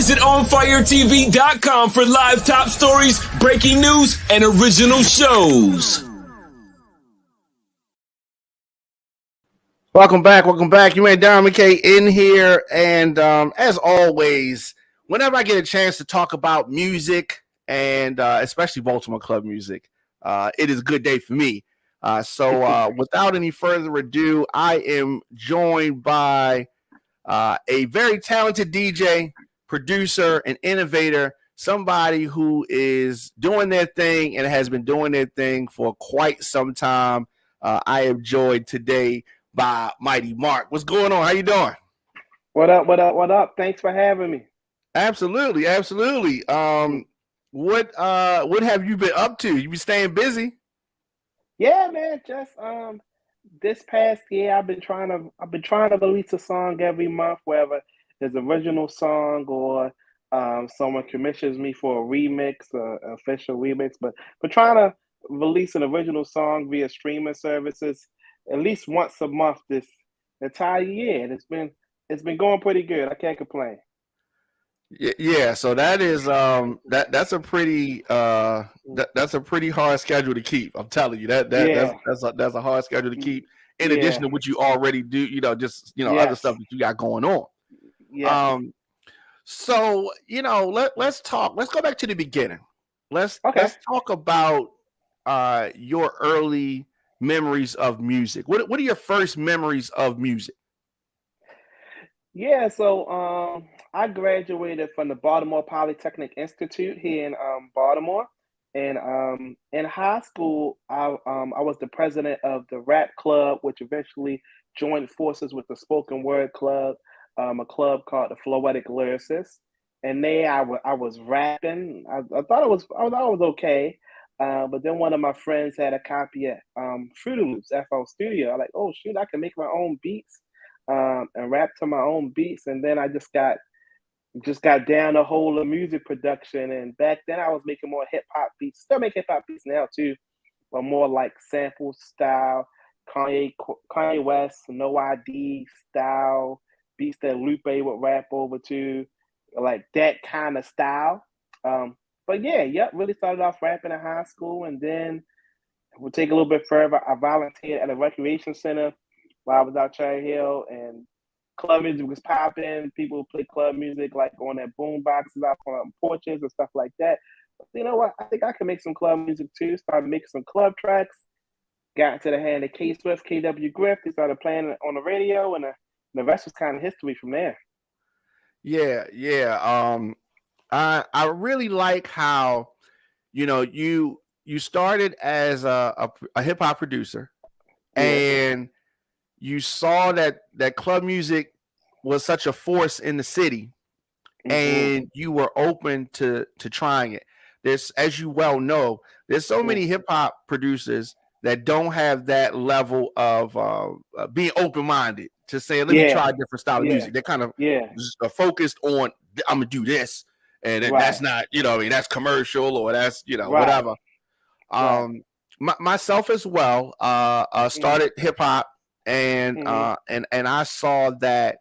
Visit OnFireTV.com for live top stories, breaking news, and original shows. Welcome back. You made Darren McKay in here. And as always, whenever I get a chance to talk about music and especially Baltimore club music, it is a good day for me. So without any further ado, I am joined by a very talented DJ, producer, and innovator, somebody who is doing their thing and has been doing their thing for quite some time. I am joined today by Mighty Mark. What's going on? How you doing? What up? Thanks for having me. Absolutely. What have you been up to? You been staying busy? Yeah, man. Just this past year, I've been trying to release a song every month, whether it's an original song or someone commissions me for a remix, an official remix. But trying to release an original song via streaming services at least once a month this entire year, and it's been going pretty good. I can't complain. Yeah, so that is that's a pretty that's a pretty hard schedule to keep. I'm telling you that's a hard schedule to keep. In addition to what you already do, just other stuff that you got going on. Yeah. So let's talk. Let's go back to the beginning. Let's talk about your early memories of music. What are your first memories of music? Yeah, so I graduated from the Baltimore Polytechnic Institute here in Baltimore, and in high school, I was the president of the rap club, which eventually joined forces with the spoken word club, a club called the Floetic Lyricists. And there I was rapping. I thought it was okay, but then one of my friends had a copy of Fruity Loops FL Studio. I'm like, oh shoot, I can make my own beats. And rap to my own beats, and then I just got down the whole of music production. And back then, I was making more hip hop beats. Still make hip hop beats now too, but more like sample style, Kanye West, No ID style beats that Lupe would rap over to, like that kind of style. But really started off rapping in high school, and then we'll take a little bit further. I volunteered at a recreation center while I was out Cherry Hill, and club music was popping. People would play club music like on their boom boxes out on porches and stuff like that. But you know what? I think I can make some club music too. Started making some club tracks. Got into the hand of K Swift, KW Griff. They started playing on the radio, and the rest was kind of history from there. Yeah. I really like how you started as a hip hop producer, and you saw that club music was such a force in the city, and you were open to trying it. There's, as you well know, there's so many hip hop producers that don't have that level of being open-minded to say, let me try a different style of music. They're kind of focused on, I'm gonna do this, and that's not, that's commercial, or that's, whatever. Myself as well, started hip hop. And I saw that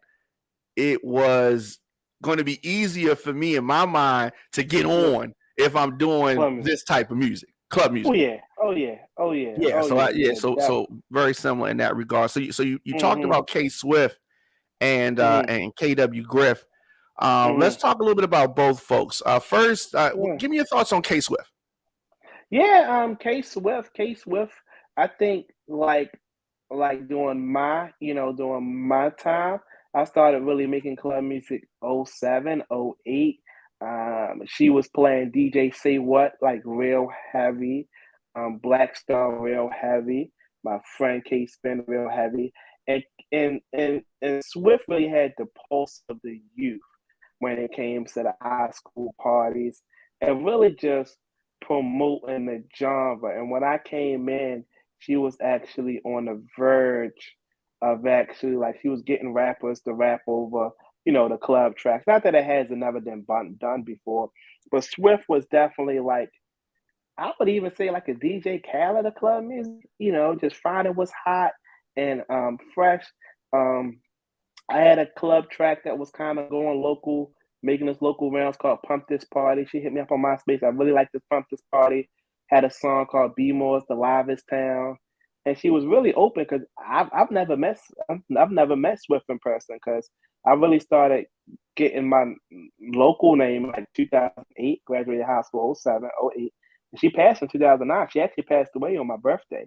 it was going to be easier for me in my mind to get on if I'm doing this type of music, club music. Oh yeah. So very similar in that regard. So you talked about K Swift and KW Griff. Let's talk a little bit about both folks. First, give me your thoughts on K Swift. Yeah, K Swift. I think like during my time, I started really making club music 07, 08. She was playing DJ Say What, like real heavy, Black Star real heavy, my friend K Spin real heavy, and Swift really had the pulse of the youth when it came to the high school parties, and really just promoting the genre. And when I came in, she was actually on the verge of she was getting rappers to rap over, the club tracks. Not that it has never been done before, but Swift was definitely like, I would even say like a DJ Khaled of club music, just finding what's hot and fresh. I had a club track that was kind of going local making this local rounds called Pump This Party. She hit me up on MySpace. I really like this Pump This Party. Had a song called Be More's The Livest Town. And she was really open because I've never met Swift in person because I really started getting my local name like 2008, graduated high school 07, 08. And she passed in 2009. She actually passed away on my birthday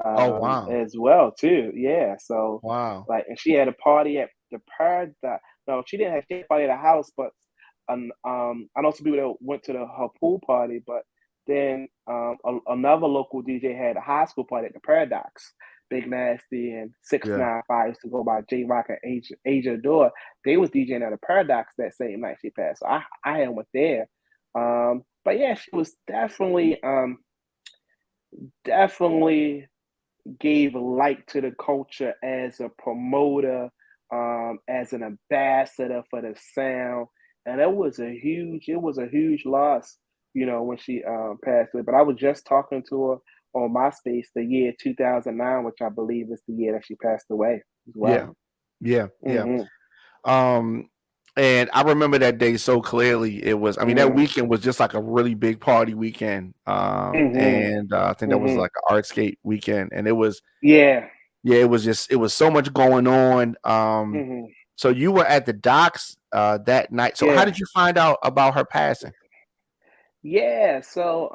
Oh wow. as well too. Yeah. So Wow. like, and she had a party at the Paradise. No, she didn't have a party at the house, but I know some people that went to her pool party, but then another local DJ had a high school party at the Paradox. Big Nasty and Yeah. 695 used to go by J Rock and Asia Door. They was DJing at the Paradox that same night she passed. So I had went there. But yeah, she was definitely gave light to the culture as a promoter, as an ambassador for the sound, and it was a huge loss, when she passed away. But I was just talking to her on MySpace the year 2009, which I believe is the year that she passed away as Yeah. well. Yeah. Yeah. Mm-hmm. And I remember that day so clearly. It was, I mean, that Mm-hmm. weekend was just like a really big party weekend. Mm-hmm. And I think that was Mm-hmm. like an Artscape weekend. And it was, Yeah. yeah, it was so much going on. Mm-hmm. So you were at the docks that night. So how Yeah. did you find out about her passing? Yeah, so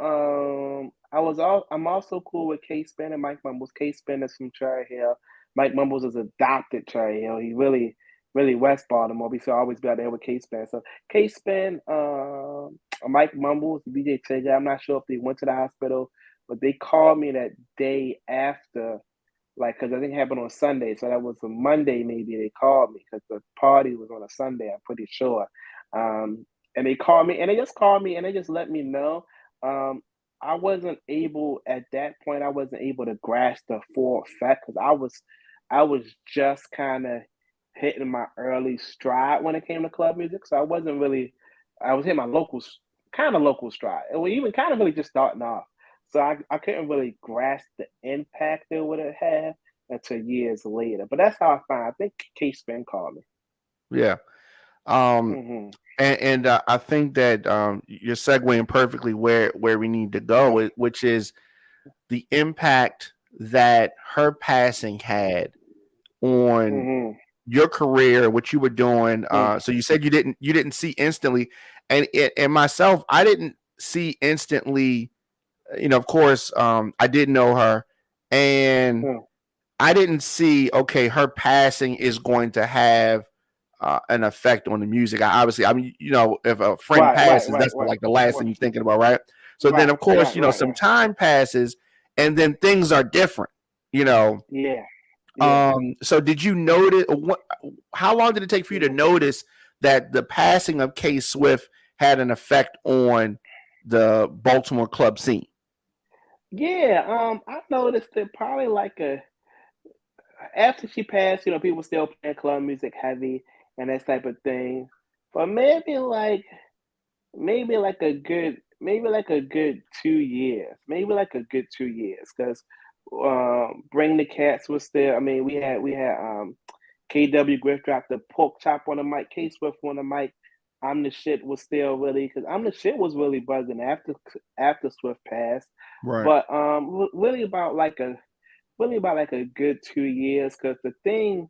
I'm also cool with K Spin and Mike Mumbles. K Spin is from Cherry Hill. Mike Mumbles is adopted Cherry Hill. He really West Baltimore. We should always be out there with K Spin. So K Spin, Mike Mumbles, DJ Tigger. I'm not sure if they went to the hospital, but they called me that day after, like, because I think it happened on Sunday. So that was a Monday, maybe they called me because the party was on a Sunday, I'm pretty sure. And they called me, and they just called me, and they just let me know. Um, I wasn't able at that point. I wasn't able to grasp the full effect because I was just kind of hitting my early stride when it came to club music. So I wasn't really. I was hitting my kind of local stride, and we even kind of really just starting off. So I couldn't really grasp the impact it would have had until years later. But that's how I found. I think K Spin called me. Yeah. Um, Hmm. and I think that you're segueing perfectly where we need to go, which is the impact that her passing had on Hmm. your career, what you were doing. Hmm. So you said you didn't see instantly, and myself, I didn't see instantly. Of course, I did know her, and Hmm. I didn't see, okay, her passing is going to have an effect on the music. I mean, if a friend Right, right, passes, right, that's right, like the last right, thing you're thinking about, right? So then, right, of course, right, right, some right. time passes, and then things are different. You know, Yeah, yeah. so did you notice how long did it take for you to Mhm. notice that the passing of K Swift had an effect on the Baltimore club scene? Yeah, I noticed it probably like after she passed, people still playing club music heavy and that type of thing. But maybe like a good 2 years, maybe like a good 2 years, because Bring the Cats was still. I mean, we had KW Griff dropped the pork chop on the mic, K Swift on the mic. I'm the shit was still really because I'm the shit was really buzzing after Swift passed, Right. but really about like a good 2 years because the thing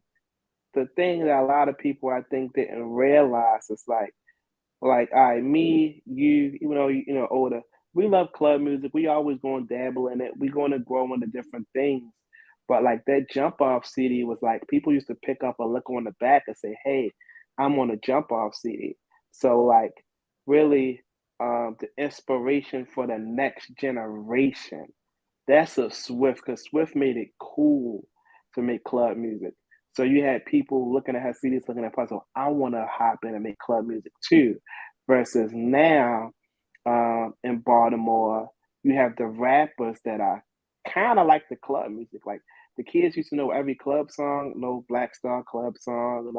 that a lot of people I think didn't realize is like, all right, me, you, even though older, we love club music. We always going to dabble in it. We're going to grow into different things. But like that jump off CD was like people used to pick up a look on the back and say, "Hey, I'm on a jump off CD." So like, really, the inspiration for the next generation. That's a Swift because Swift made it cool to make club music. So you had people looking at her CDs, looking at puzzle. I want to hop in and make club music too. Versus now, in Baltimore, you have the rappers that are kind of like the club music. Like the kids used to know every club song, know Black Star club song,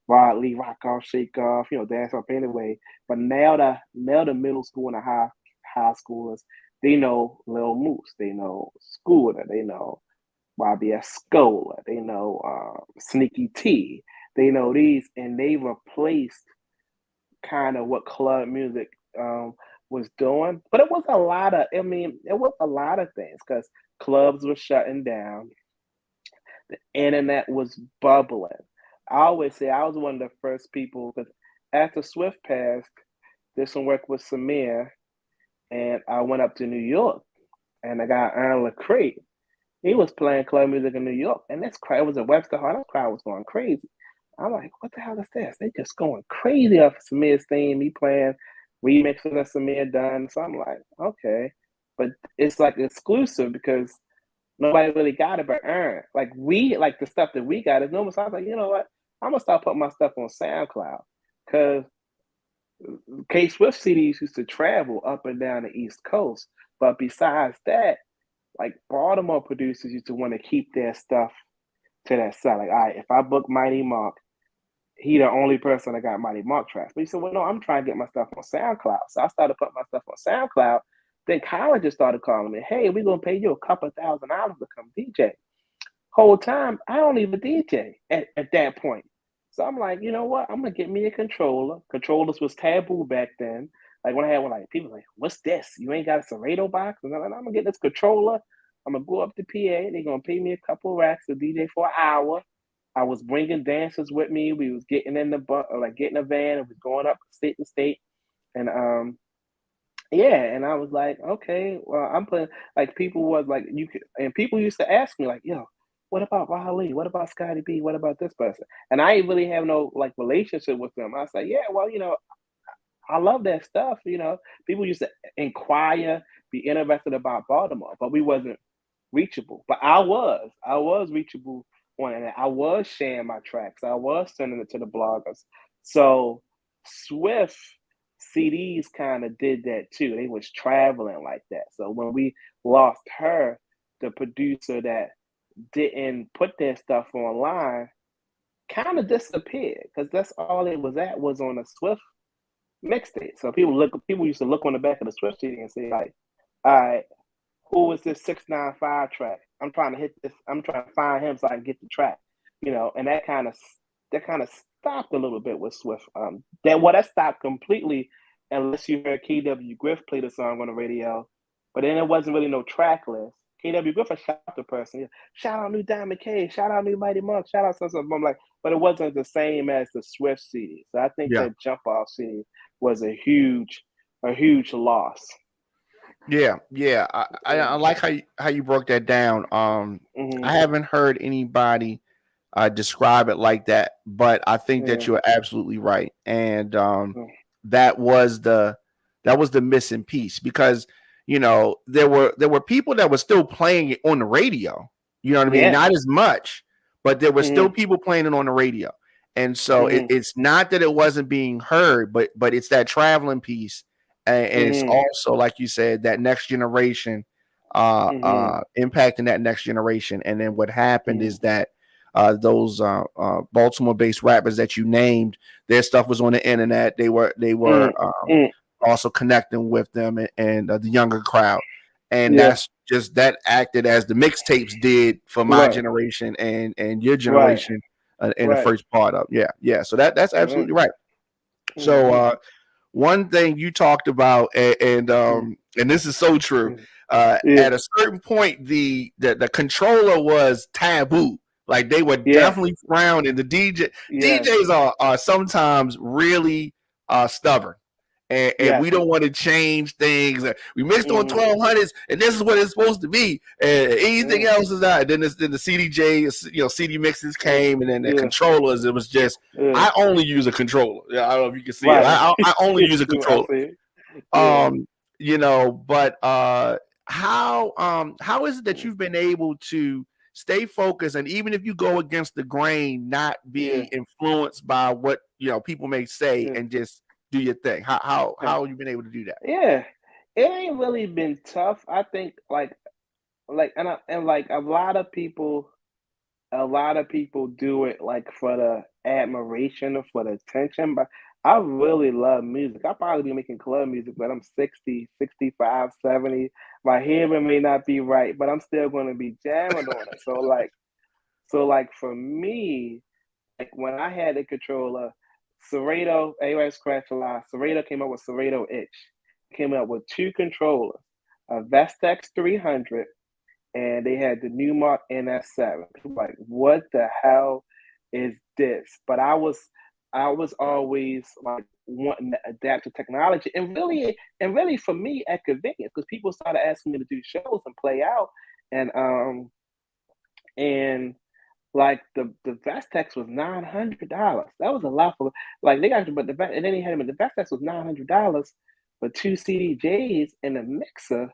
Rod Lee, Rock Off, Shake Off, Dance Off anyway. But now the middle school and the high schoolers, they know Lil Moose, they know Scooter, they know Bobby Escola, they know Sneaky T, they know these, and they replaced kind of what club music was doing. But it was a lot of, I mean, it was a lot of things because clubs were shutting down, the internet was bubbling. I always say I was one of the first people because after Swift passed, did some work with Samir, and I went up to New York, and I got Aaron LaCree. He was playing club music in New York, and this crowd, it was a Webster Hall. That crowd was going crazy. I'm like, what the hell is this? They just going crazy off Samir's theme. He playing remixes that Samir done. So I'm like, okay. But it's like exclusive because nobody really got it but Aaron. Like like the stuff that we got is normal. So I was like, you know what? I'm gonna start putting my stuff on SoundCloud. Cause K Swift CDs used to travel up and down the East Coast. But besides that, like Baltimore producers used to want to keep their stuff to that side. Like, all right, if I book Mighty Mark, he the only person that got Mighty Mark tracks. But he said, well, no, I'm trying to get my stuff on SoundCloud. So I started putting my stuff on SoundCloud. Then colleges started calling me, hey, we're gonna pay you a couple $1,000 to come DJ. Whole time, I don't even DJ at that point. So I'm like, you know what? I'm gonna get me a controller. Controllers was taboo back then. Like when I had one, like people like, what's this? You ain't got a Serato box? And I'm like, I'm gonna get this controller. I'm gonna go up to PA. They're gonna pay me a couple of racks to DJ for an hour. I was bringing dancers with me. We was getting in the like getting a van and was going up state to state. And yeah, and I was like, okay, well, I'm putting like people was like you could, and people used to ask me like, yo, what about Riley? What about Scotty B? What about this person? And I ain't really have no like relationship with them. I was like, yeah, well, I love that stuff. People used to inquire, be interested about Baltimore, but we wasn't reachable. But I was reachable on it. I was sharing my tracks. I was sending it to the bloggers. So Swift CDs kind of did that too. They was traveling like that. So when we lost her, the producer that didn't put their stuff online kind of disappeared because that's all it was at was on a Swift mixtape. So people used to look on the back of the Swift CD and say like, all right, who is this 695 track? I'm trying to hit this. I'm trying to find him so I can get the track. And that kind of stopped a little bit with Swift. That stopped completely unless you heard KW Griff play the song on the radio, but then there wasn't really no track list. KW Griff would shout out the person, yeah, shout out new Diamond K, shout out new Mighty Monk, shout out something. I'm like, but it wasn't the same as the Swift CD. So I think Yeah. that jump off CD was a huge loss. Yeah, yeah. I like how you broke that down. I haven't heard anybody describe it like that, but I think that you're absolutely right, and that was the missing piece because there were people that were still playing it on the radio. You know what I mean? Yeah. Not as much, but there were still people playing it on the radio, and so it's not that it wasn't being heard, but it's that traveling piece. And it's also, like you said, that next generation impacting that next generation. And then what happened is that those Baltimore-based rappers that you named, their stuff was on the internet. They were also connecting with them and the younger crowd. And that's just that acted as the mixtapes did for my generation and your generation in the first part of. Yeah. So that's absolutely right. So one thing you talked about, and this is so true. At a certain point, the controller was taboo. Like they were definitely frowned, and the DJs are sometimes really stubborn, and we don't want to change things. We mixed on 1200s, and this is what it's supposed to be. And anything else is not. Then the CDJ, CD mixes came, and then the controllers. It was just I only use a controller. I don't know if you can see it. I only use a controller. But how is it that you've been able to stay focused, and even if you go against the grain, not be influenced by what people may say, and just do your thing? How have you been able to do that? Yeah, it ain't really been tough. I think like a lot of people do it like for the admiration or for the attention, but I really love music. I'll probably be making club music, but I'm 60, 65, 70. My hearing may not be right, but I'm still going to be jamming on it. So like for me, like when I had the controller, Serrato, everybody scratch a lot. Serrato came up with Serrato Itch. Came up with 2 controllers, a Vestex 300, and they had the Newmark NS7. People like, what the hell is this? But I was always like wanting to adapt to technology, and really for me at convenience, because people started asking me to do shows and play out, and and like the Vestex was $900. That was a lot for like they got but and then they had him the Vestex was $900 for 2 CDJs and a mixer.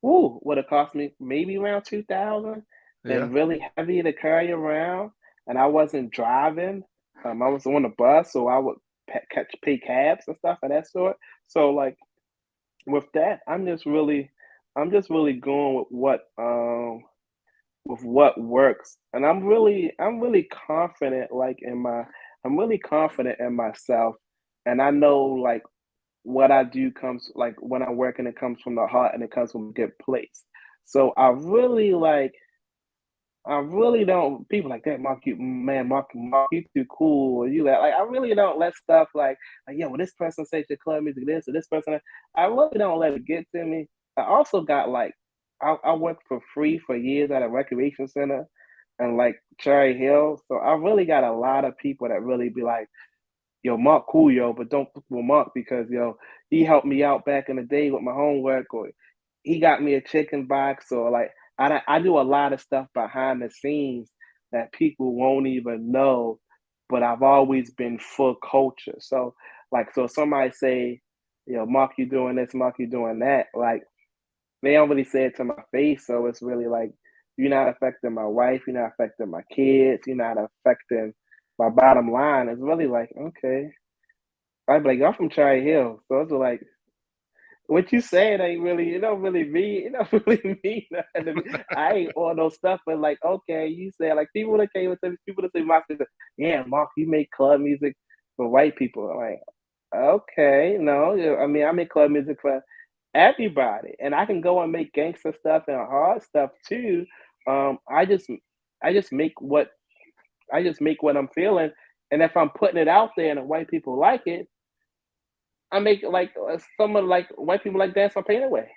Ooh, would have cost me maybe around 2,000 Yeah. and really heavy to carry around. And I wasn't driving. I was on the bus, so I would pay cabs and stuff of that sort. So like with that, I'm just really going with what works, and I'm really confident I'm really confident in myself, and I know like what I do comes like when I work and it comes from the heart and it comes from a good place. So I really don't people like that Mark you man Mark you too cool or you like I really don't let stuff like yeah well this person says your club music this or this person I really don't let it get to me. I also got like I worked for free for years at a recreation center and like Cherry Hill. So I really got a lot of people that really be like, yo, Mark cool, yo, but don't fuck with Mark because yo, he helped me out back in the day with my homework, or he got me a chicken box, or like I do a lot of stuff behind the scenes that people won't even know, but I've always been full culture. So like so somebody say, you know, Mark, you doing this, Mark, you doing that, like they don't really say it to my face, so it's really like you're not affecting my wife, you're not affecting my kids, you're not affecting my bottom line. It's really like, okay. I'd be like, I'm from Cherry Hill. So it's like what you saying ain't really it don't really mean it don't really mean nothing to me. I ain't all those stuff, but like, okay, you say like people that came with people that say my sister, yeah, Mark, you make club music for white people. I'm like, okay, no, yeah, I mean I make club music for everybody, and I can go and make gangster stuff and hard stuff too. I just make what I just make what I'm feeling, and if I'm putting it out there and the white people like it, I make like some of like white people like dance my pain away.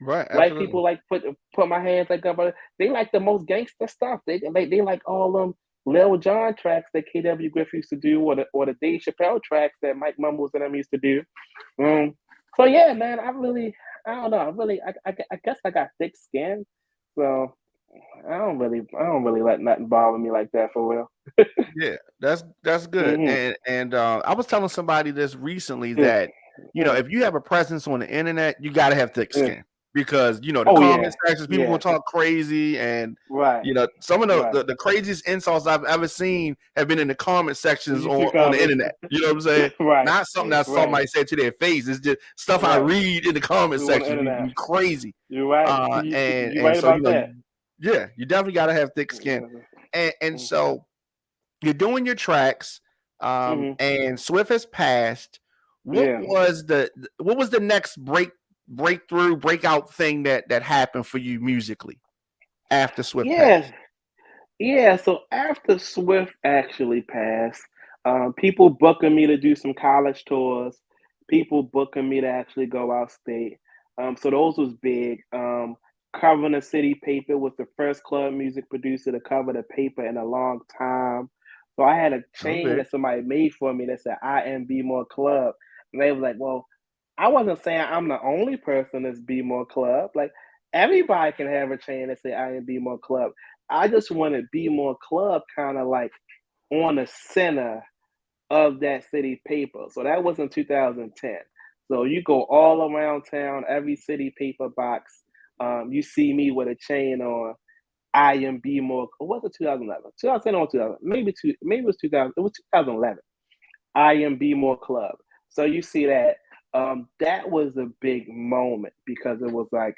Right. White Absolutely. people like put my hands like up. They like the most gangster stuff. They like all them Lil Jon tracks that KW Griff used to do, or the Dave Chappelle tracks that Mike Mumbles and them used to do. So yeah, man, I don't know. I guess I got thick skin, so I don't really let nothing bother me like that for real. Yeah, that's good. Hmm. And I was telling somebody this recently Yeah. that Mm. if you have a presence on the internet, you got to have thick Yeah. skin because the Oh yeah, comment sections people gonna yeah, talk crazy and right, some of right. the craziest insults I've ever seen have been in the comment sections YouTube on the comments, internet. You know what I'm saying? right, Not something that right, somebody said to their face. It's just stuff I right. read in the comment We want the sections internet. be crazy. You're right. And You and right so about that. yeah, you definitely got to have thick skin. And so you're doing your tracks, Mm-hmm. and Swift has passed. Yeah. What was the next breakthrough breakout thing that happened for you musically after Swift Yeah. passed? Yeah. So after Swift actually passed, people booking me to do some college tours, people booking me to actually go out state. So those was big. Covering the city paper was the first club music producer to cover the paper in a long time. So I had a That was chain big. that somebody made for me that said I am Be More Club. And they was like, well, I wasn't saying I'm the only person that's Be More Club. Like everybody can have a chain that say I am Be More Club. I just want to Be More Club kind of like on the center of that city paper. So that was in 2010. So you go all around town, every city paper box, you see me with a chain on. I am Be More. Or was it 2011? 2010 or 2000? Maybe it was 2000. It was 2011. I am Be More Club. So you see that. That was a big moment because it was like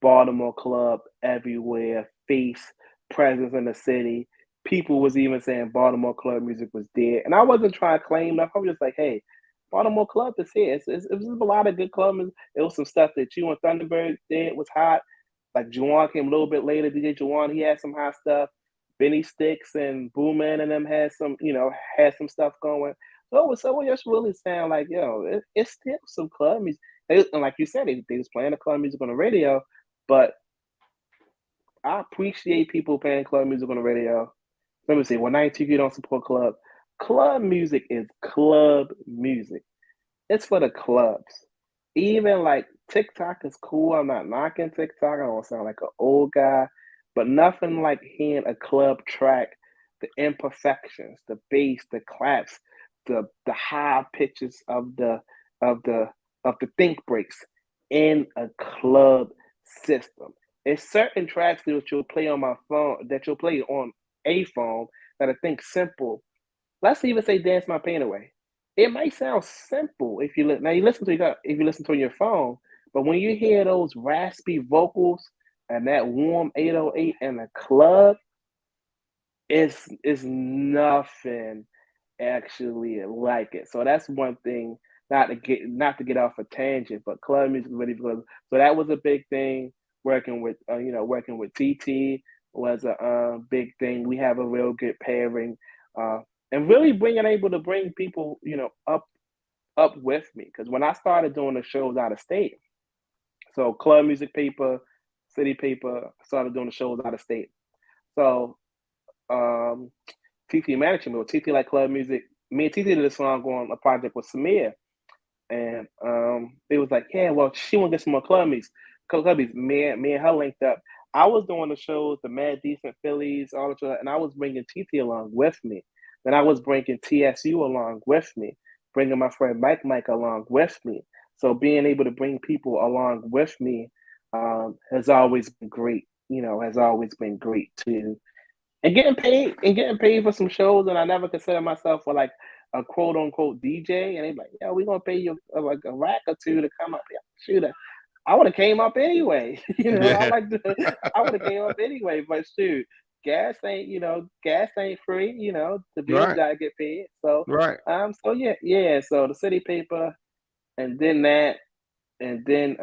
Baltimore club everywhere, face presence in the city. People was even saying Baltimore club music was dead, and I wasn't trying to claim that. I was just like, hey, Baltimore club is here. It was a lot of good club music. It was some stuff that you and Thunderbird did was hot. Like Juwan came a little bit later. DJ Juwan, he had some hot stuff. Benny Sticks and Boomman and them had some, had some stuff going. So it just really sound like, it's still some club music. And like you said, they was playing the club music on the radio, but I appreciate people playing club music on the radio. Let me see. Well, 92 don't support club. Club music is club music. It's for the clubs. Even like TikTok is cool. I'm not knocking TikTok. I don't sound like an old guy, but nothing like hearing a club track, the imperfections, the bass, the claps, the high pitches of the of the think breaks in a club system. There's certain tracks that you'll play on my phone that you'll play on a phone that I think simple. Let's even say "Dance My Pain Away." It might sound simple if you now you listen to if you listen to it on your phone, but when you hear those raspy vocals and that warm 808 in a club, it's nothing actually like it. So that's one thing. Not to get off a tangent, but club music is really good. So that was a big thing. Working with TT was a big thing. We have a real good pairing, and really bringing able to bring people up with me. Because when I started doing the shows out of state, so club music paper, city paper, started doing the shows out of state. So um, TT management with TT like club music. Me and TT did a song on a project with Samir, and it was like, yeah, well, she want to get some more club music. Club music. Me and her linked up. I was doing the shows, the Mad Decent Phillies, all the shows, and I was bringing TT along with me. Then I was bringing TSU along with me, bringing my friend Mike along with me. So being able to bring people along with me has always been great. Has always been great too, and getting paid for some shows, and I never consider myself for like a quote unquote DJ. And they like, yeah, we're gonna pay you like a rack or two to come up here. Shoot, I would have came up anyway. Yeah. I would have came up anyway. But shoot, gas ain't free. The bills Right. gotta get paid. So Right. so yeah. So the city paper, and then that, and then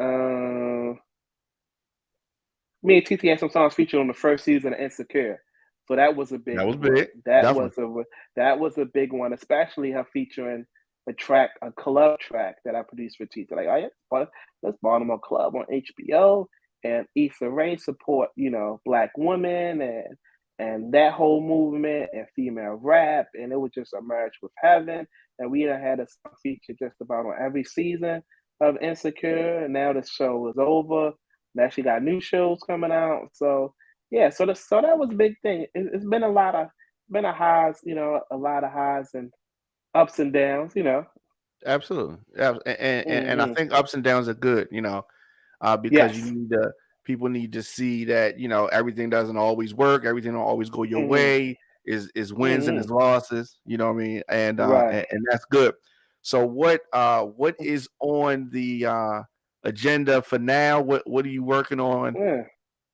me and TT had some songs featured on the first season of Insecure. So that was a big That was one. big. Definitely. That was a big one, especially her featuring a club track that I produced for TT. Like, oh yeah, let's Baltimore Club on HBO, and Issa Rae support, black women and that whole movement and female rap, and it was just a marriage with heaven. And we done had a song feature just about on every season of Insecure, and now the show is over. Now she got new shows coming out. So yeah, so that was a big thing. It's been been a lot of highs and ups and downs. Absolutely. Yeah. And I Hmm. think ups and downs are good, because Yes. people need to see that, everything doesn't always work, everything don't always go your Hmm. way, is wins and Hmm. is losses, you know what I mean? And Right. and that's good. So what is on the agenda for now? What are you working on Yeah.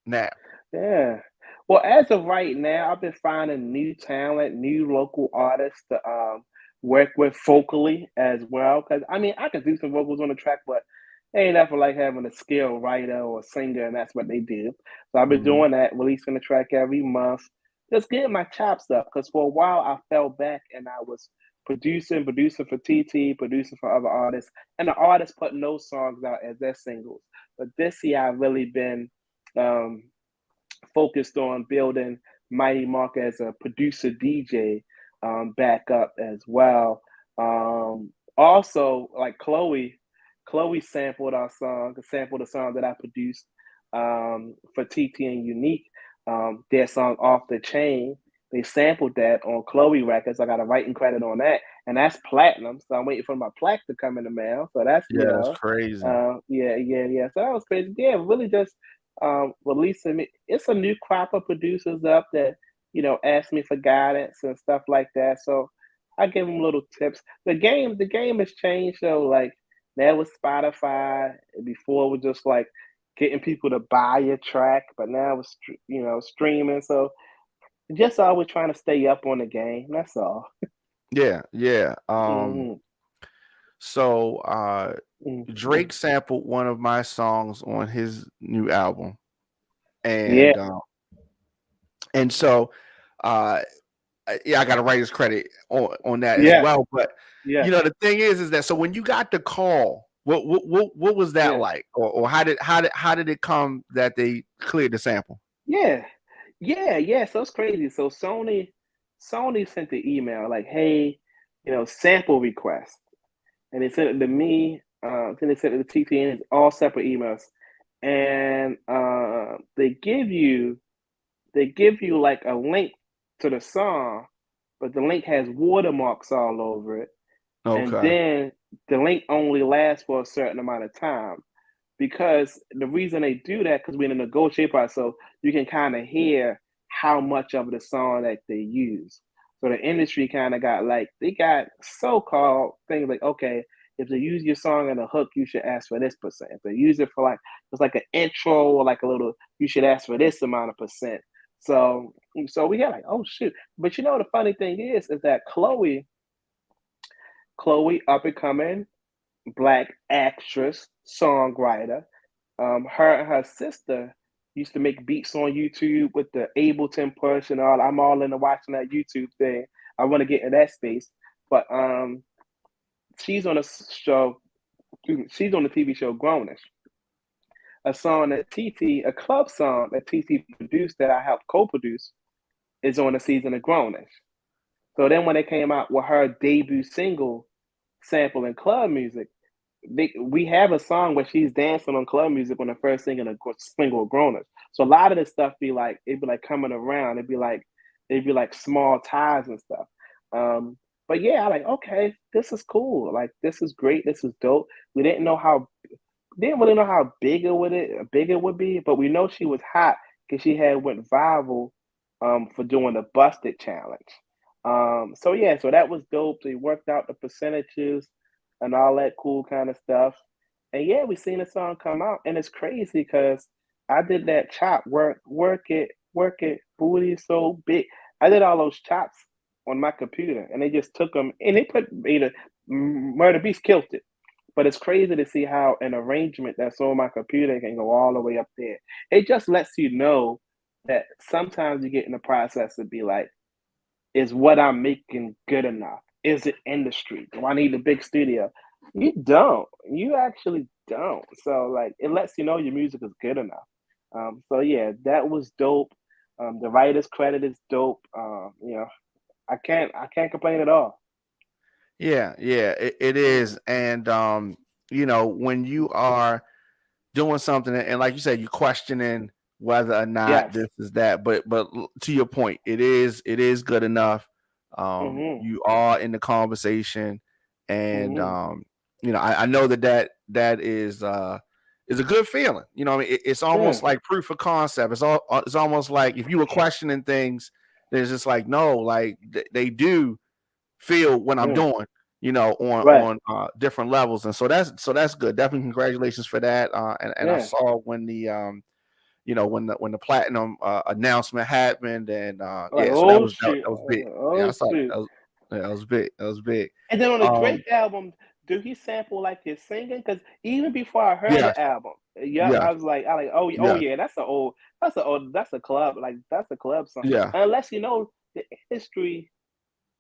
now? Yeah. Well, as of right now, I've been finding new talent, new local artists to work with vocally as well. Because I mean, I could do some vocals on the track, but it ain't nothing like having a skilled writer or singer, and that's what they do. So I've been Mhm. doing that, releasing the track every month, just getting my chops up. Because for a while, I fell back and I was producing for TT, producing for other artists, and the artists putting those songs out as their singles. But this year, I've really been um, focused on building Mighty Mark as a producer DJ back up as well. Also, like Chloe sampled a song that I produced for TT and Unique, their song Off the Chain. They sampled that on Chloe Records. I got a writing credit on that, and that's platinum. So I'm waiting for my plaque to come in the mail. So that's Yeah, that's crazy. yeah. So that was crazy. Yeah, really just releasing me. It's a new crop of producers up that ask me for guidance and stuff like that. So I give them little tips. The game has changed though. Like now with Spotify, before it was just like getting people to buy your track, but now it's streaming. So just always trying to stay up on the game. That's all. Yeah, yeah. Hmm. So Hmm. Drake sampled one of my songs on his new album, Yeah. and so uh I got to write his credit on that as Yeah, well. But yeah, the thing is that so when you got the call, what was that yeah, like, or how did it come that they cleared the sample? yeah, yeah. So it's crazy. So Sony sent the email like, hey, sample request, and they sent it to me. Then they sent it to TTN. It's all separate emails, and they give you like a link to the song, but the link has watermarks all over it. And Okay. then the link only lasts for a certain amount of time. Because the reason they do that, because we're in a negotiate process, so you can kind of hear how much of the song that they use. So the industry kind of got like, they got so-called things like, okay, if they use your song in a hook, you should ask for this percent. If they use it for like, it's like an intro or like a little, you should ask for this amount of percent. So we got like, oh shoot. But the funny thing is that Chloe, up and coming black actress, songwriter. Her and her sister used to make beats on YouTube with the Ableton push and all. I'm all into watching that YouTube thing. I want to get in that space, but she's on a show. She's on the TV show Grownish, a song that a club song that TT produced that I helped co-produce, is on the season of Grownish. So then when they came out with her debut single, sampling club music, we have a song where she's dancing on club music on the first singing a single grown-ups. So a lot of this stuff it'd be like coming around. It'd be like small ties and stuff. But yeah, I like, okay, this is cool. Like, this is great. This is dope. We didn't really know how big it would be, but we know she was hot because she had went viral for doing the Busted challenge. So yeah, so that was dope. They worked out the percentages and all that cool kind of stuff. And yeah, we seen the song come out, and it's crazy because I did that chop work it, booty so big. I did all those chops on my computer, and they just took them and they put either Murder Beast killed it. But it's crazy to see how an arrangement that's on my computer can go all the way up there. It just lets you know that sometimes you get in the process to be like, is what I'm making good enough? Is it industry? Do I need a big studio? You don't. You actually don't. So like, it lets you know your music is good enough. So yeah, that was dope. The writer's credit is dope. I can't complain at all. Yeah, it is. And when you are doing something and like you said, you're questioning whether or not Yes. this is that, but to your point, it is good enough. Mm-hmm. You are in the conversation, and Mm-hmm. I know that is a good feeling. I mean, it's almost Yeah. like proof of concept. It's almost like if you were questioning things, there's just like, no, like they do feel what I'm Mm. doing, Right. on different levels, and so that's good. Definitely congratulations for that. And I Yeah. saw when when the platinum announcement happened, and Like, so that oh was that, shoot. that was big. Yeah, I Oh saw that. shoot. That was big. That was big. And then on the Um, Drake album, do he sample like his singing? Because even before I heard yes, the album, yep, yes, oh yes, yeah, that's a club, like that's a club song. yeah, Unless the industry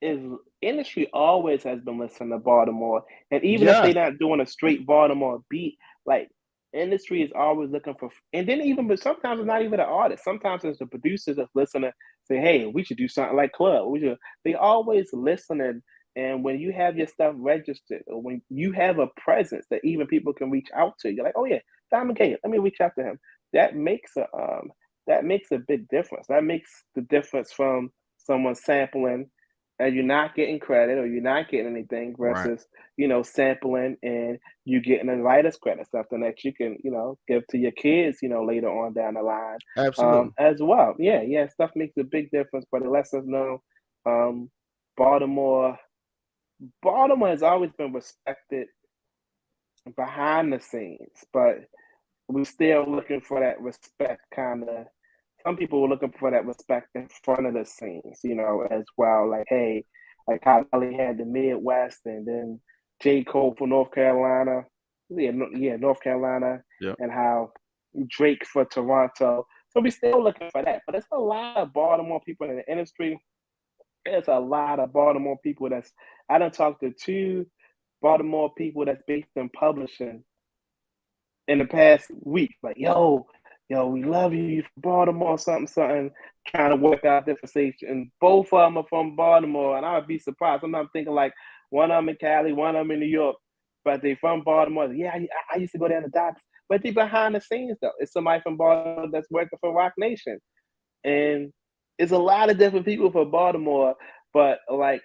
is industry always has been listening to Baltimore, and even if yes, they're not doing a straight Baltimore beat, like industry is always looking for. And then but sometimes it's not even the artist. Sometimes it's the producers that's listening. Say, hey, we should do something like club. We should. They always listening. And when you have your stuff registered, or when you have a presence that even people can reach out to, you're like, oh yeah, Diamond K, let me reach out to him. That makes a big difference. That makes the difference from someone sampling and you're not getting credit or you're not getting anything right, versus sampling and you getting a writer's credit, something that you can give to your kids later on down the line, absolutely, as well. Yeah, stuff makes a big difference, but it lets us know um, baltimore baltimore has always been respected behind the scenes, but we're still looking for that respect. Kind of, some people were looking for that respect in front of the scenes, as well. Like, hey, like how Nelly had the Midwest, and then J. Cole for North Carolina, yeah, North Carolina, yeah, and how Drake for Toronto. So we still looking for that, but there's a lot of Baltimore people in the industry. there's a lot of Baltimore people I done talked to 2 Baltimore people that's based in publishing in the past week. Like, yo, we love you from Baltimore, something, trying to work out different states. And both of them are from Baltimore, and I would be surprised. Sometimes I'm thinking like one of them in Cali, one of them in New York, but they from Baltimore. Yeah, I used to go down the docks, but they behind the scenes though. It's somebody from Baltimore that's working for Rock Nation, and it's a lot of different people from Baltimore, but like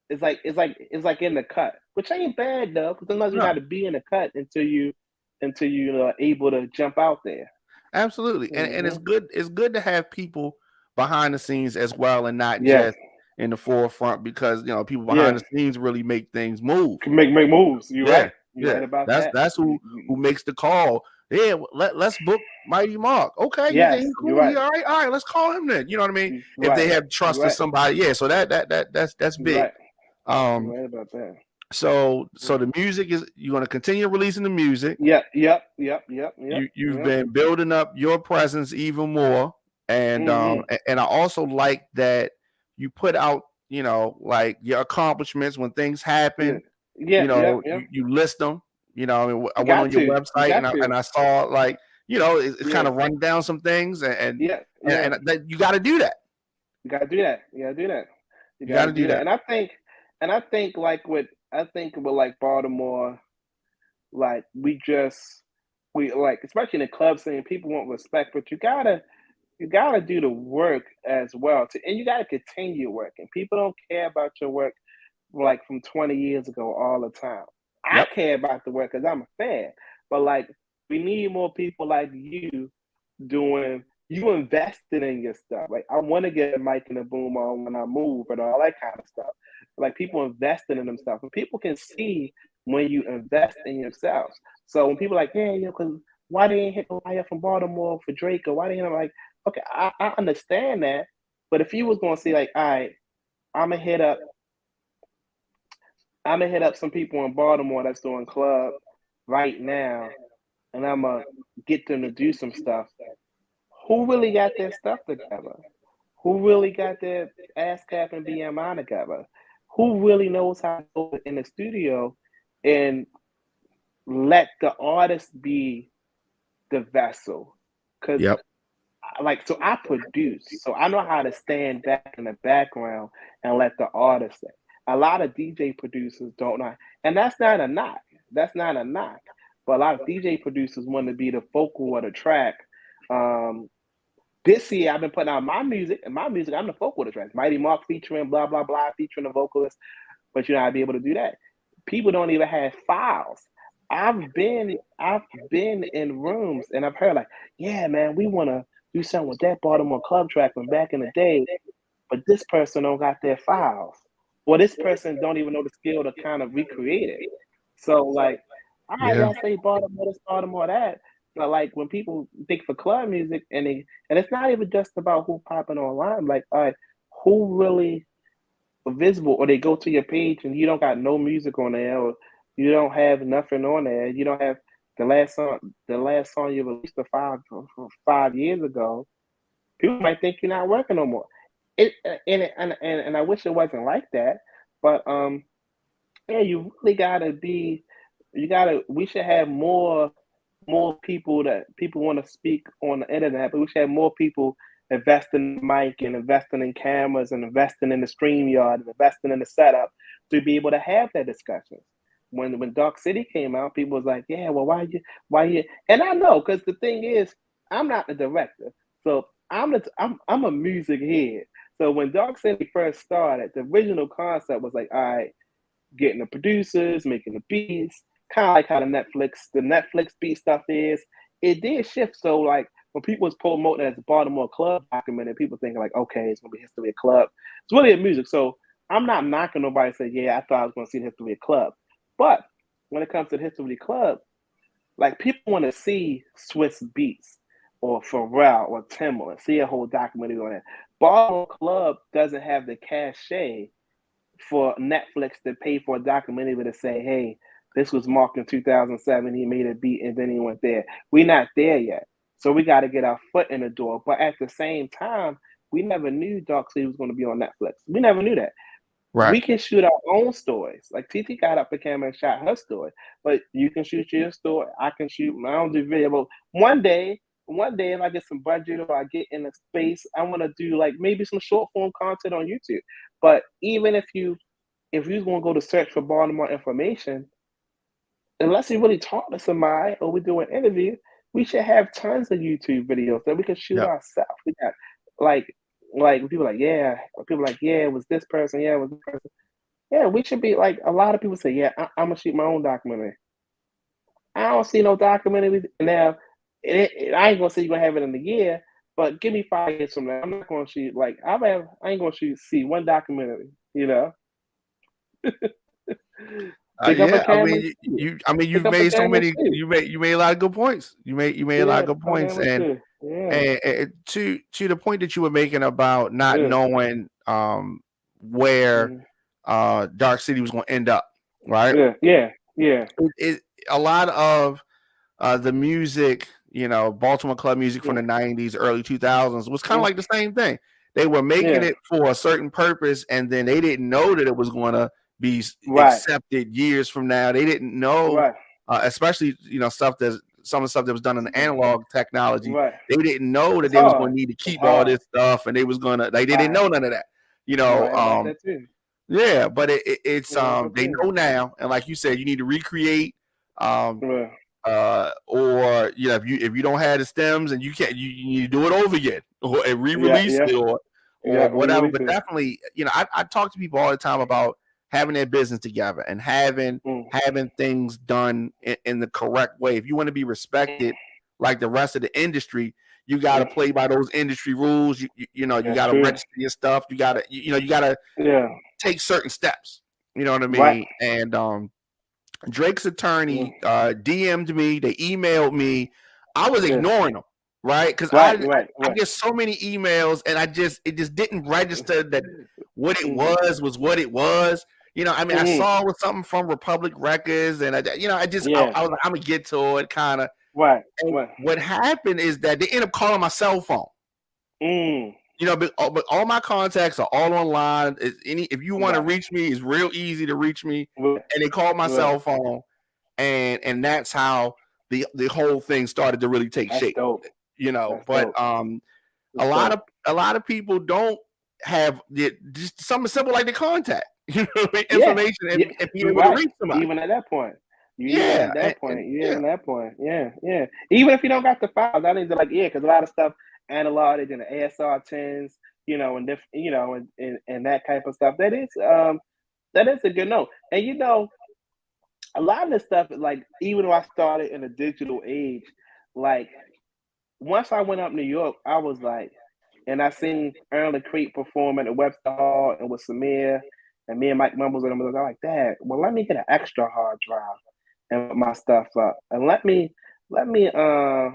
it's like in the cut, which ain't bad though, because sometimes you No, got to be in the cut until you are able to jump out there. absolutely. And Hmm. it's good to have people behind the scenes as well, and not Yes, just in the forefront, because people behind yeah, the scenes really make things move. can make moves. You're Yeah, right. You're yeah. right about That's that. that's who makes the call. Yeah, let's book Mighty Mark. Okay, you think Yes, he's you're cool? right. He all right. Let's call him then. You know what I mean? You're If they right. have You're trust in right. somebody, yeah. So that's You're big. right. You're Um, right about that. so the music is, you're gonna continue releasing the music. Yep. Yep. Yep. Yep. Yep. You've Yep. been building up your presence even more, and Hmm. and I also like that you put out, like, your accomplishments when things Yeah. happen. Yeah. Yep. Yep. You list them. I mean, I You went got on your to. You website, and got to. I saw, like, it's kind Yeah. of run down some things, Yeah. Yeah. and that you got to do that. You gotta do that. You gotta do that. You You got gotta to do do that. that. And I think with like Baltimore, like we like, especially in the club scene, people want respect, but you gotta do the work as well and you gotta continue working. People don't care about your work like from 20 years ago all the time. I Yep. care about the work because I'm a fan, but like we need more people like you invested in your stuff. Like I want to get a mic and a boom on when I move and all that kind of stuff. Like people invested in themselves, and people can see when you invest in yourselves. So when people are like, yeah, because why they ain't hit nobody up from Baltimore for Drake, or why they ain't, I'm like, okay, I understand that, but if you was gonna see like, all right, I'm gonna hit up, I'm gonna hit up some people in Baltimore that's doing club right now, and I'm gonna get them to do some stuff. Who really got their stuff together? Who really got their ASCAP and BMI together? Who really knows how to go in the studio and let the artist be the vessel? Because Yep. so I produce, so I know how to stand back in the background and let the artist sing. A lot of DJ producers don't know, and that's not a knock. That's not a knock. But a lot of DJ producers want to be the focal of the track. Um, this year, I've been putting out my music, and my music, I'm the vocal of the track. Mighty Mark featuring blah blah blah, featuring the vocalist. But I'd be able to do that. People don't even have files. I've been in rooms and I've heard like, yeah, man, we want to do something with that Baltimore club track from back in the day, but this person don't got their files, or this person don't even know the skill to kind of recreate it. So like, all right, Yeah. y'all say Baltimore this, Baltimore that, but like when people think for club music and it's not even just about who popping online. Like, all right, who really visible, or they go to your page and you don't got no music on there, or you don't have nothing on there. You don't have the last song you released 5 years ago. People might think you're not working no more. It and I wish it wasn't like that, but yeah, you really gotta be. We should have more people that people want to speak on the internet, but we should have more people investing in mic and investing in cameras and investing in the stream yard and investing in the setup to be able to have that discussion. When Dark City came out, people was like, yeah, well, why you? And I know, because the thing is, I'm not the director, so I'm a music head. So when Dark City first started, the original concept was like, all right, getting the producers, making the beats, kind of like how the Netflix beat stuff is. It did shift. So like when people was promoting it as a Baltimore club documentary, people thinking like, okay, it's gonna be history of club. It's really a music. So I'm not knocking nobody say, yeah, I thought I was gonna see the history of club. But when it comes to the history of the club, like people want to see Swiss Beats or Pharrell or Timbaland, see a whole documentary on it. Baltimore Club doesn't have the cachet for Netflix to pay for a documentary to say, hey, this was Mark in 2007. He made a beat and then he went there. We're not there yet. So we got to get our foot in the door. But at the same time, We never knew Dark City was going to be on Netflix. We never knew that. Right. We can shoot our own stories. Like TT got up the camera and shot her story, but you can shoot your story. I can shoot my own video. But one day, if I get some budget or I get in a space, I want to do like maybe some short form content on YouTube. But even if you're going to go to search for Baltimore information, unless you really talk to somebody or we do an interview, we should have tons of YouTube videos that we can shoot Yep. ourselves. We got like people it was this person, yeah, it was this person. Yeah, we should be like a lot of people say, yeah, I'm gonna shoot my own documentary. I don't see no documentary now. I ain't gonna say you're gonna have it in a year, but give me 5 years from now. I'm not gonna shoot like I ain't gonna see one documentary. You know. Pick up a Yeah, I camera. mean, you've Pick up a made so camera. many. You made a lot of good points. You made a lot of good points, and to the point that you were making about not knowing where Dark City was going to end up, right? Yeah. A lot of the music, Baltimore club music from the 90s, early 2000s was kind of like the same thing. They were making it for a certain purpose, and then they didn't know that it was going to be accepted years from now. They didn't know, especially some of the stuff that was done in the analog technology. They didn't know that they was going to need to keep all this stuff, and they was going to they didn't know none of that. Yeah, but it's they know now, and like you said, you need to recreate, or if you don't have the stems and you can't, you need to do it over again or re-release it or whatever. But definitely, I talk to people all the time about having their business together and having things done in the correct way. If you want to be respected like the rest of the industry, you got to play by those industry rules. You got to register your stuff. You got to take certain steps. You know what I mean? Right. And Drake's attorney DM'd me. They emailed me. I was ignoring them, right? Because I get so many emails, and it just didn't register that what it was what it was. I saw it was something from Republic Records, and I was like, I'm gonna get to it, kind of. Right. What happened is that they end up calling my cell phone. But all my contacts are all online. If you want to reach me, it's real easy to reach me. And they called my cell phone, and that's how the whole thing started to really take shape. Dope. But a lot of people don't have just something simple like the contact, information and be able to reach somebody. Even at that point. Even at that point. Yeah. Even if you don't got the files, I need to because a lot of stuff analog, they did the ASR 10s, and different, and that type of stuff. That is a good note. And a lot of this stuff, like even though I started in a digital age, like once I went up New York, I was like, and I seen Earl Crate perform at the Webster Hall and with Samir and me and Mike Mumbles and them. I was like, Dad, well, let me get an extra hard drive and put my stuff up, and let me leave a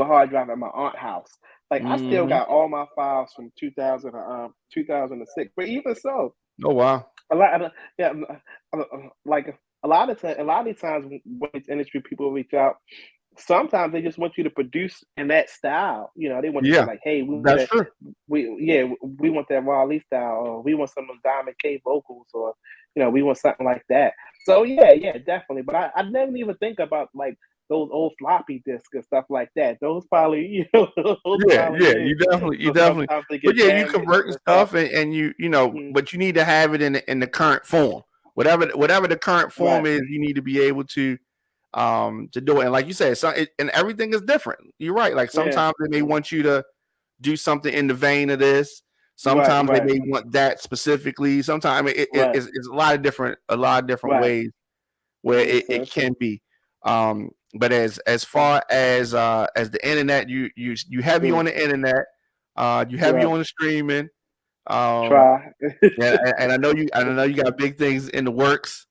hard drive at my aunt's house. Like I still got all my files from 2006. But even so, oh wow, like a lot of these times when these industry people reach out, sometimes they just want you to produce in that style. They want you to like, hey, we want that Raw Lee style, or we want some of those Diamond K vocals, or we want something like that. So yeah, definitely. But I never even think about like those old floppy disks and stuff like that. Those probably, you definitely. But you convert stuff, and but you need to have it in the current form. Whatever the current form is, you need to be able to do it. And like you said, and everything is different. You're right. Like sometimes they may want you to do something in the vein of this. Sometimes they may want that specifically. Sometimes it's a lot of different ways where it can be. But as far as the internet, you heavy on the internet, you heavy on the streaming. Try. and I know you got big things in the works.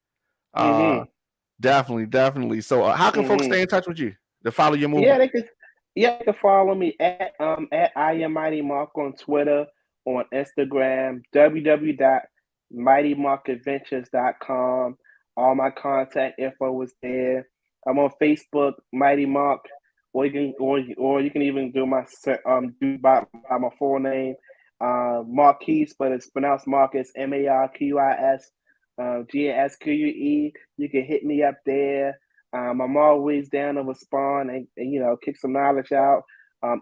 Definitely. So how can folks stay in touch with you to follow your movement? They can follow me at I am Mighty Mark on Twitter, on Instagram, www.mightymarkadventures.com. All my contact info is there. I'm on Facebook, Mighty Mark, or you can even do do by my full name, Marquise, but it's pronounced Marcus, Marquis, Gasque. You can hit me up there. I'm always down to respond and kick some knowledge out,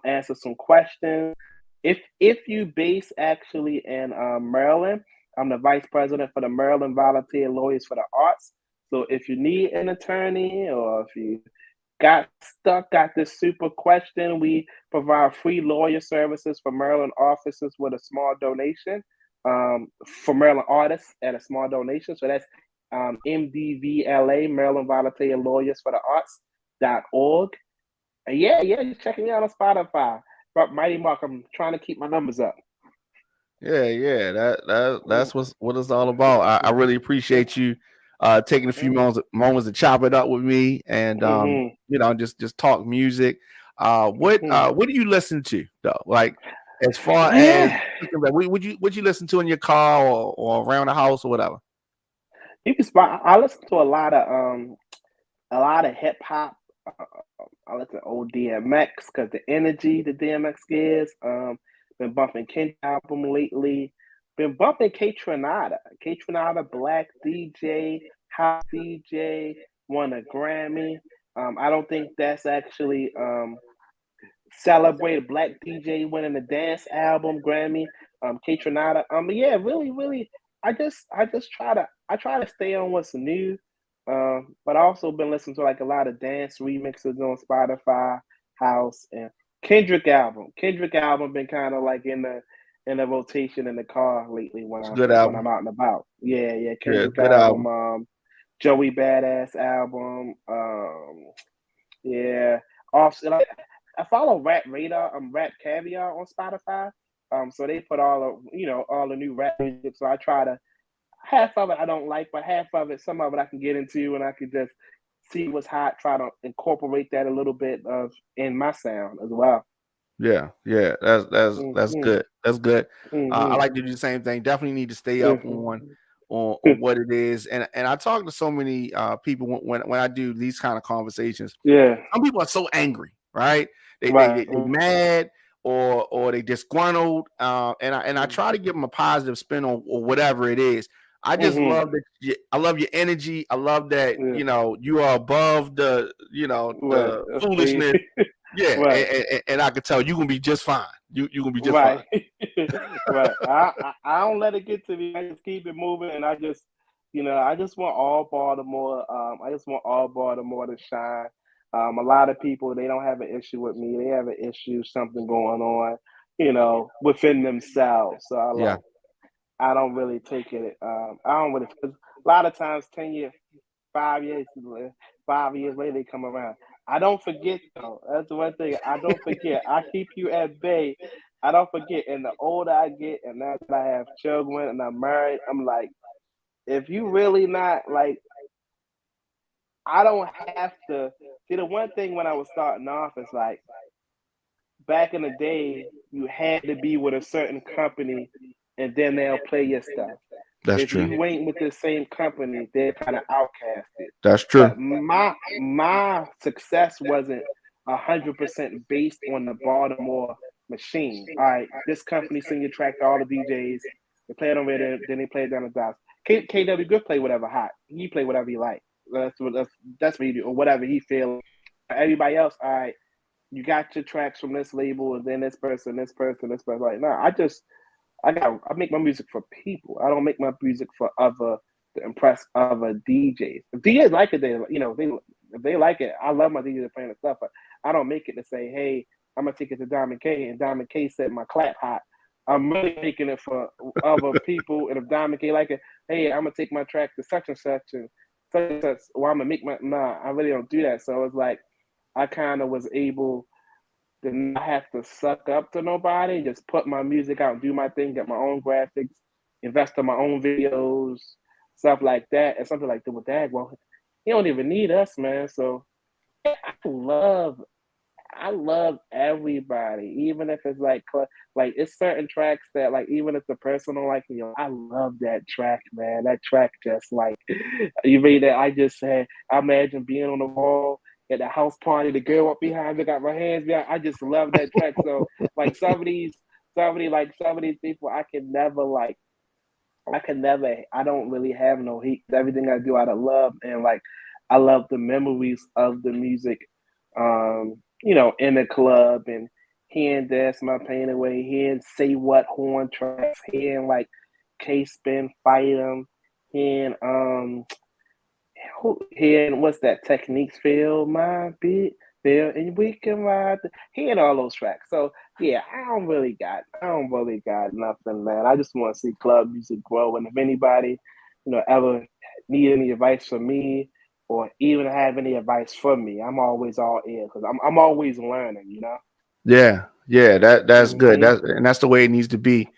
answer some questions. If you base actually in Maryland, I'm the vice president for the Maryland Volunteer Lawyers for the Arts. So if you need an attorney, or if you got stuck, got this super question, we provide free lawyer services for Maryland offices with a small donation, for Maryland artists at a small donation. So that's MDVLA, Maryland Volunteer Lawyers for the Arts.org. And yeah, you're checking me out on Spotify. But Mighty Mark, I'm trying to keep my numbers up. Yeah. That's what it's all about. I really appreciate you taking a few moments to chop it up with me, and just talk music. What do you listen to though? Like, as far as would you listen to in your car or around the house or whatever? I listen to a lot of hip hop. I listen to old DMX because the energy the DMX gives. Been bumping Kendrick album lately. Been bumping K Tronada. K Tronada, black DJ, house DJ, won a Grammy. I don't think that's actually celebrated black DJ winning the dance album Grammy. K Tronada. Yeah, really. I try to stay on what's new. But I also been listening to like a lot of dance remixes on Spotify, house, and Kendrick album. Kendrick album been kind of like in the rotation in the car lately when I'm out and about. Yeah. Kendrick album. Joey Badass album. Yeah. Also, like, I follow Rap Radar, Rap Caviar on Spotify. So they put all the new rap music. So I try to. Half of it I don't like, but half of it, some of it I can get into, and I can just see what's hot. Try to incorporate that a little bit in my sound as well. Yeah, that's good. That's good. I like to do the same thing. Definitely need to stay up on what it is, and I talk to so many people when I do these kind of conversations. Yeah, some people are so angry, right? They mad or they disgruntled, and I try to give them a positive spin on or whatever it is. I just love that. I love your energy. I love that you are above the the foolishness. Yeah, right. and I can tell you're gonna be just fine. You're gonna be just fine. Right. I don't let it get to me. I just keep it moving, and I just want all Baltimore. I just want all Baltimore to shine. A lot of people, they don't have an issue with me. They have an issue, something going on, within themselves. So I don't really take it. I don't really. A lot of times, 10 years, 5 years later, they come around. I don't forget though. That's the one thing. I don't forget. I keep you at bay. I don't forget. And the older I get, and now that I have children and I'm married, I'm like, if you really not like, I don't have to. See, the one thing when I was starting off is like, back in the day, you had to be with a certain company, and then they'll play your stuff. That's if true. you ain't with the same company, they're kind of outcasted. That's true. But my success wasn't 100% based on the Baltimore machine. All right, this company sing your track to all the DJs. They play it on radio, then they play it down the dials. KW Good play whatever hot. He play whatever he like. That's what he do, or whatever he feel. Everybody else, all right, you got your tracks from this label, and then this person. Like, no, I make my music for people. I don't make my music for to impress other DJs. If DJs like it, if they like it, I love my DJs playing the stuff, but I don't make it to say, hey, I'm gonna take it to Diamond K, and Diamond K said my clap hot. I'm really making it for other people, and if Diamond K like it, hey, I'm gonna take my track to such and such and such. Well, I'm gonna make I really don't do that. So it's like I kind of was able to not have to suck up to nobody, just put my music out and do my thing, get my own graphics, invest in my own videos, stuff like that. And something like that with that, well, you don't even need us, man. So I love everybody, even if it's like it's certain tracks that like even if the person don't like me, I love that track, man. That track just like you made that. I just said, I imagine being on the wall at the house party. The girl up behind me, got my hands behind. I just love that track. So like some of these people, I can never I don't really have no hate. Everything I do out of love, and like I love the memories of the music, in the club and hearing Dance My Pain Away, hearing Say What horn tracks, hearing like K-Spin Fight 'em, hearing hearing what's that Techniques Feel My Beat, Feel and we can ride hearing all those tracks. So yeah, I don't really got nothing, man. I just want to see club music grow. And if anybody, ever need any advice from me or even have any advice from me, I'm always all in because I'm always learning. Yeah, that's good. Mm-hmm. That's the way it needs to be.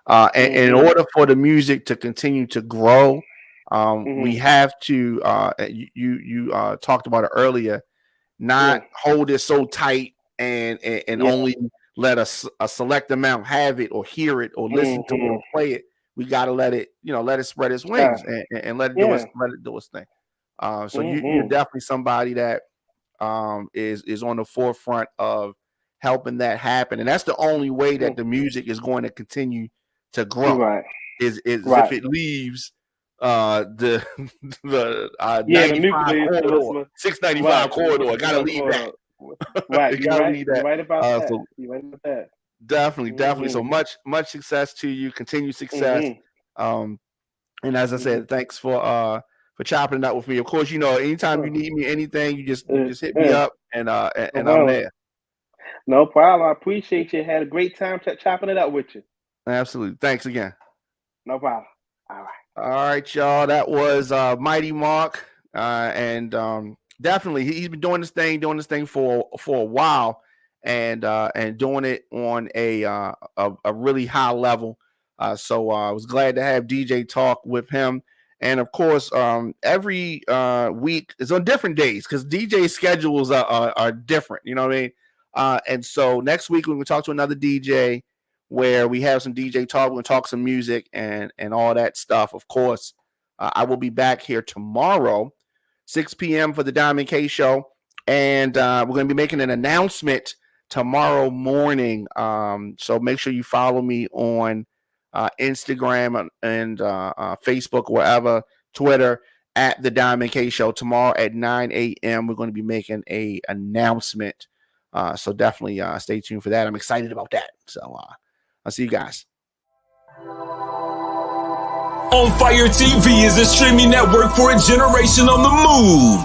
And in Mm-hmm. order for the music to continue to grow, we Mm-hmm. have to. You talked about it earlier. Yeah. Not hold it so tight and Yeah. only let a select amount have it or hear it or listen to it Mm-hmm. or play it. We got to let it spread its wings and let it do Yeah. its thing. So you're Mm-hmm. definitely somebody that is on the forefront of helping that happen, and that's the only way that the music is going to continue to grow. Right. Is Right. if it leaves the the Yeah, the 95 nucleus. corridor, 695 Right. corridor. Gotta leave that. Right. You You're gotta right. leave You're that. right about that. So You're right about that. definitely. So Mm-hmm. much success to you. Continued success. Mm-hmm. Um, and as I Mm-hmm. said, thanks for chopping it up with me. Of course, anytime you need me anything, you just hit me up and No I'm problem. there. No problem. I appreciate you. Had a great time chopping it up with you. Absolutely. Thanks again. No problem. All right. All right, y'all. That was Mighty Mark, and definitely he's been doing this thing for a while, and doing it on a really high level. So I was glad to have DJ talk with him, and of course, every week is on different days because DJ schedules are different. You know what I mean? And so next week we're gonna talk to another DJ where we have some DJ talk. We're going to talk some music and all that stuff. Of course, I will be back here tomorrow, 6 p.m. for the Diamond K Show. And we're going to be making an announcement tomorrow morning. So make sure you follow me on Instagram and Facebook, wherever, Twitter, at the Diamond K Show. Tomorrow at 9 a.m., we're going to be making an announcement. So definitely stay tuned for that. I'm excited about that. So I'll see you guys. On Fire TV is a streaming network for a generation on the move.